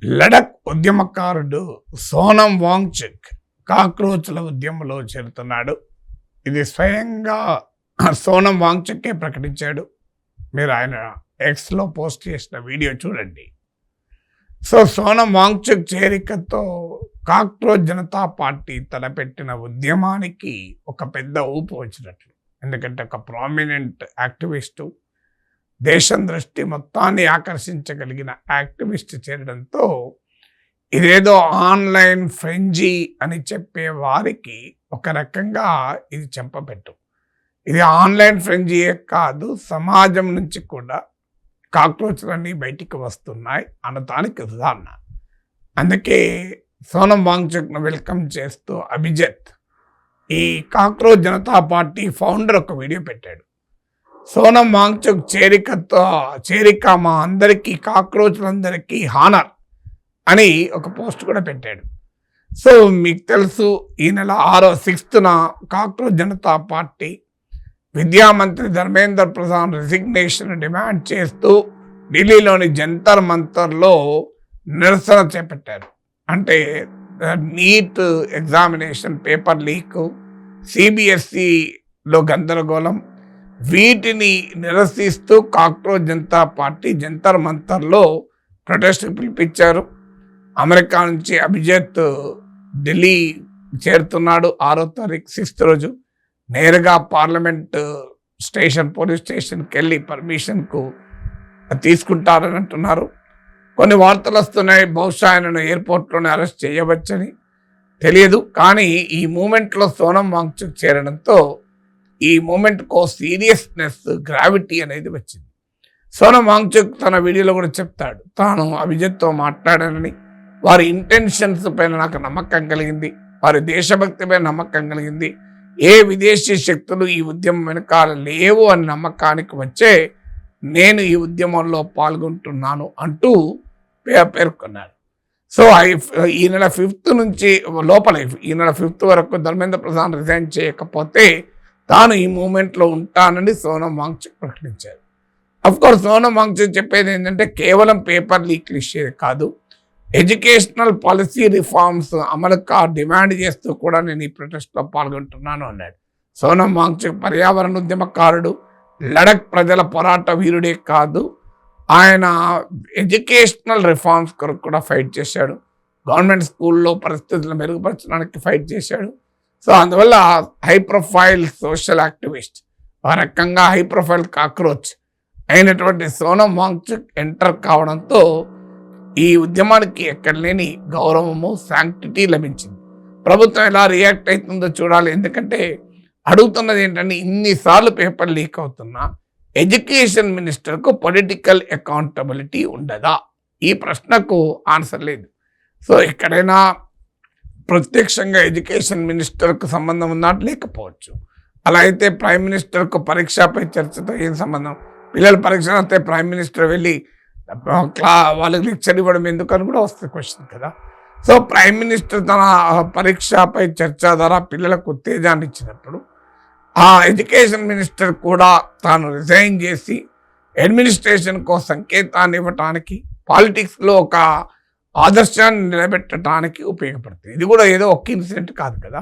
లడక్ ఉద్యమకారుడు సోనం వాంగ్చుక్ కాక్రోచ్ల ఉద్యమంలో చేరుతున్నాడు. ఇది స్వయంగా సోనం వాంగ్చుక్కే ప్రకటించాడు. మీరు ఆయన ఎక్స్లో పోస్ట్ చేసిన వీడియో చూడండి. సోనం వాంగ్చుక్ చేరికతో కాక్రోచ్ జనతా పార్టీ తలపెట్టిన ఉద్యమానికి ఒక పెద్ద ఊపు వచ్చినట్లు. ఎందుకంటే ఒక ప్రామినెంట్ యాక్టివిస్టు, దేశం దృష్టి మొత్తాన్ని ఆకర్షించగలిగిన యాక్టివిస్ట్ చేరడంతో ఇదేదో ఆన్లైన్ ఫ్రెంజీ అని చెప్పే వారికి ఒక రకంగా ఇది చెంపపెట్టు. ఇది ఆన్లైన్ ఫ్రెంజీయే కాదు, సమాజం నుంచి కూడా కాక్రోచ్లన్నీ బయటికి వస్తున్నాయి అనటానికి ఉదాహరణ. అందుకే సోనం వాంగ్చుక్ను వెల్కమ్ చేస్తూ అభిజిత్, ఈ కాక్రోచ్ జనతా పార్టీ ఫౌండర్, ఒక వీడియో పెట్టాడు. సోనం వాంగ్చుక్ చేరిక మా అందరికీ, కాక్రోచ్లందరికీ హానర్ అని ఒక పోస్ట్ కూడా పెట్టాడు. మీకు తెలుసు, ఈ నెల 6వ కాక్రోచ్ జనతా పార్టీ విద్యామంత్రి ధర్మేంద్ర ప్రధాన్ రెసిగ్నేషన్ డిమాండ్ చేస్తూ ఢిల్లీలోని జంతర్ మంతర్లో నిరసన చేపట్టారు. అంటే నీట్ ఎగ్జామినేషన్ పేపర్ లీక్, సిబిఎస్ఈలో గందరగోళం, వీటిని నిరసిస్తూ కాక్రోచ్ జనతా పార్టీ జంతర్ మంతర్లో ప్రొటెస్ట్ పిలిపించారు. అమెరికా నుంచి అభిజిత్ ఢిల్లీ చేరుతున్నాడు 6వ తారీఖు 6th రోజు. నేరుగా పార్లమెంట్ స్టేషన్, పోలీస్ స్టేషన్కి వెళ్ళి పర్మిషన్కు తీసుకుంటారని అంటున్నారు. కొన్ని వార్తలు వస్తున్నాయి, బహుశా ఆయనను ఎయిర్పోర్ట్లోనే అరెస్ట్ చేయవచ్చని. తెలియదు. కానీ ఈ మూమెంట్లో సోనం వాంగ్చుక్ చేరడంతో ఈ మూమెంట్కో సీరియస్నెస్, గ్రావిటీ అనేది వచ్చింది. సోనం వాంగ్చుక్ తన వీడియోలో కూడా చెప్తాడు, తాను అభిజిత్తో మాట్లాడానని, వారి ఇంటెన్షన్స్ పైన నాకు నమ్మకం కలిగింది, వారి దేశభక్తి పైన నమ్మకం కలిగింది, ఏ విదేశీ శక్తులు ఈ ఉద్యమం వెనకాల లేవు అని నమ్మకానికి వచ్చే నేను ఈ ఉద్యమంలో పాల్గొంటున్నాను అంటూ పేర్కొన్నాడు. ఈ నెల 5th నుంచి లోపల, ఈ నెల 5th వరకు ధర్మేంద్ర ప్రధాన్ రిజైన్ చేయకపోతే తాను ఈ మూమెంట్లో ఉంటానని సోనం వాంగ్చుక్ ప్రకటించారు. అఫ్కోర్స్ సోనం వాంగ్చుక్ చెప్పేది ఏంటంటే కేవలం పేపర్ లీక్లు ఇచ్చేది కాదు, ఎడ్యుకేషనల్ పాలసీ రిఫార్మ్స్ అమలుగా డిమాండ్ చేస్తూ కూడా నేను ఈ ప్రొటెస్ట్లో పాల్గొంటున్నాను అన్నాడు. సోనం వాంగ్చుక్ పర్యావరణ ఉద్యమకారుడు, లడక్ ప్రజల పోరాట వీరుడే కాదు, ఆయన ఎడ్యుకేషనల్ రిఫార్మ్స్ కొరకు కూడా ఫైట్ చేశాడు. గవర్నమెంట్ స్కూల్లో పరిస్థితులను మెరుగుపరచడానికి ఫైట్ చేశాడు. అందువల్ల హై ప్రొఫైల్ సోషల్ యాక్టివిస్ట్, ఆ రకంగా హై ప్రొఫైల్ కాక్రోచ్ అయినటువంటి సోనం వాంగ్చుక్ ఎంటర్ కావడంతో ఈ ఉద్యమానికి ఎక్కడ లేని గౌరవము, శాంక్టిటీ లభించింది. ప్రభుత్వం ఎలా రియాక్ట్ అవుతుందో చూడాలి. ఎందుకంటే అడుగుతున్నది ఏంటంటే, ఇన్నిసార్లు పేపర్ లీక్ అవుతున్నా ఎడ్యుకేషన్ మినిస్టర్కు పొలిటికల్ అకౌంటబిలిటీ ఉండదా? ఈ ప్రశ్నకు ఆన్సర్ లేదు. ఎక్కడైనా ప్రత్యక్షంగా ఎడ్యుకేషన్ మినిస్టర్కు సంబంధం ఉన్నట్టు లేకపోవచ్చు. అలా అయితే ప్రైమ్ మినిస్టర్కు పరీక్షపై చర్చతో ఏం సంబంధం? పిల్లలు పరీక్ష అయితే ప్రైమ్ మినిస్టర్ వెళ్ళి వాళ్ళకి లెక్చర్ ఇవ్వడం ఎందుకని కూడా వస్తుంది క్వశ్చన్ కదా. ప్రైమ్ మినిస్టర్ తన పరీక్షపై చర్చ ద్వారా పిల్లలకు ఉత్తేజాన్ని ఇచ్చినప్పుడు, ఆ ఎడ్యుకేషన్ మినిస్టర్ కూడా తాను రిజైన్ చేసి అడ్మినిస్ట్రేషన్కు సంకేతాన్ని ఇవ్వటానికి, పాలిటిక్స్లో ఒక ఆదర్శాన్ని నిలబెట్టడానికి ఉపయోగపడుతుంది. ఇది కూడా ఏదో ఒక్క ఇన్సిడెంట్ కాదు కదా,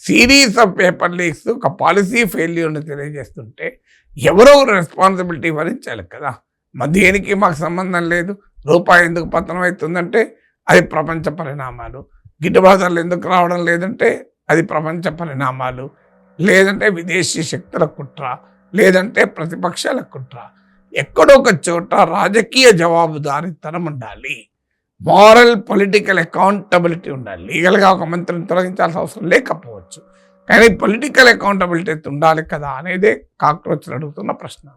సిరీస్ ఆఫ్ పేపర్ లీక్స్ ఒక పాలసీ ఫెయిల్యూర్ని తెలియజేస్తుంటే ఎవరో రెస్పాన్సిబిలిటీ భరించాలి కదా. దేనికి మాకు సంబంధం లేదు, రూపాయి ఎందుకు పతనం అవుతుందంటే అది ప్రపంచ పరిణామాలు, గిట్టుబాటు ధరలు ఎందుకు రావడం లేదంటే అది ప్రపంచ పరిణామాలు, లేదంటే విదేశీ శక్తుల కుట్ర, లేదంటే ప్రతిపక్షాల కుట్ర. ఎక్కడో ఒక చోట రాజకీయ జవాబుదారీతనం ఉండాలి, మారల్ పొలిటికల్ అకౌంటబిలిటీ ఉండాలి. లీగల్గా ఒక మంత్రిని తొలగించాల్సిన అవసరం లేకపోవచ్చు, కానీ పొలిటికల్ అకౌంటబిలిటీ ఉండాలి కదా అనేదే కాక్రోచ్లు అడుగుతున్న ప్రశ్న.